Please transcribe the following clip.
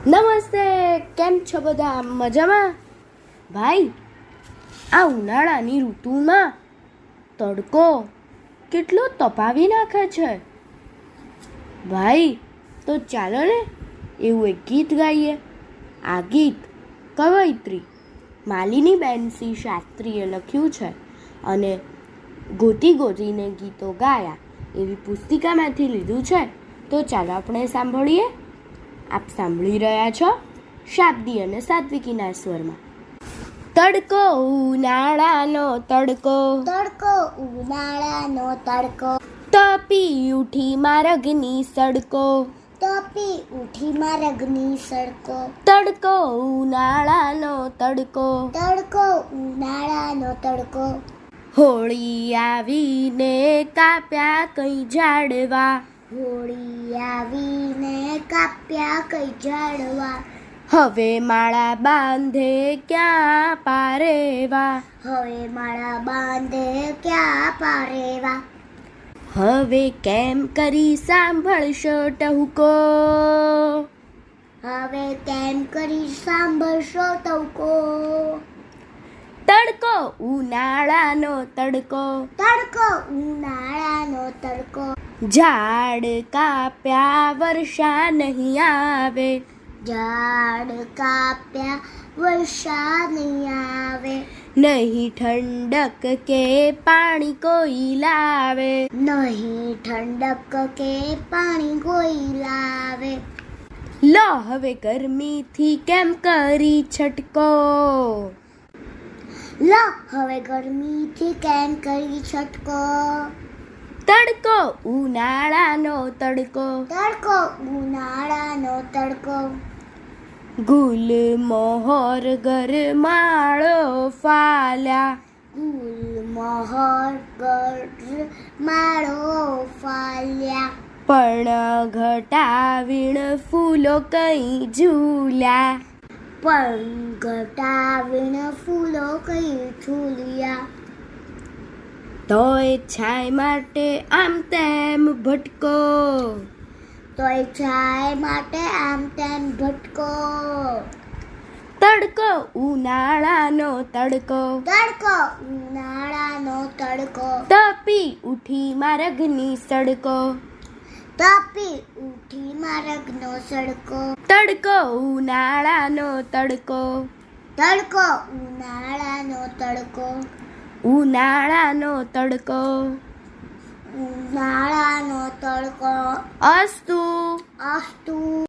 નમસ્તે, કેમ છો બધા? મજામાં? ભાઈ, આ ઉનાળાની ઋતુમાં તડકો કેટલો તપાવી નાખે છે. ભાઈ, તો ચાલો ને એવું એક ગીત ગાઈએ. આ ગીત કવયિત્રી માલિનીબેન સી શાસ્ત્રીએ લખ્યું છે અને ગોતી ગોતીને ગીતો ગાયા એવી પુસ્તિકામાંથી લીધું છે. તો ચાલો આપણે સાંભળીએ. આપ સાંભળી રહ્યા છો શાબ્દી અને સાત્વિકીના સ્વરમાં. તડકો ઉનાળાનો તડકો, તડકો ઉનાળાનો તડકો, તપી ઉઠી મારગની સડકો, તપી ઉઠી મારગની સડકો, તડકો ઉનાળાનો તડકો, તડકો ઉનાળાનો તડકો, હોળી આવીને કાપ્યા કઈ ઝાડવા, હોળી આવીને કાપ્યા કઈ ઝાડવા, હવે માળા બાંધે ક્યાં પારેવા, હવે માળા બાંધે ક્યાં પારેવા, હવે કેમ કરી સાંભળશો ટહુકો, હવે કેમ કરી સાંભળશો ટહુકો, તડકો ઉનાળાનો તડકો, તડકો ઉનાળાનો તડકો, ઝાડ કાપ્યા વર્ષા નહીં આવે, ઝાડ કાપ્યા વર્ષા નહીં આવે, નહીં ઠંડક કે પાણી કોઈ લાવે, નહીં ઠંડક કે પાણી કોઈ લાવે, લો હવે ગરમીથી કેમ કરી છટકો, લો હવે ગરમીથી કેમ કરી છટકો, તડકો ઉનાળાનો તડકો, તડકો ઉનાળાનો તડકો, ગુલ મોહર ગરમાળો ફાલ્યા, ગુલમોહર ગરમાળો ફાલ્યા, પણ ઘટાવીણ ફૂલો કઈ ઝૂલ્યા, પણ ઘટાવીણ ફૂલો કઈ ઝૂલ્યા, તોય છાય માટે આમ તેમ ભટકો, તોય છાય માટે આમ તેમ ભટકો, તડકો ઉનાળાનો તડકો, તડકો ઉનાળાનો તડકો, તપી ઉઠી મારગની સડકો, તપી ઉઠી મારગનો સડકો, તડકો ઉનાળાનો તડકો, તડકો ઉનાળાનો તડકો, ઉનાળાનો તડકો, ઉનાળાનો તડકો, અસ્તુ. અસ્તુ.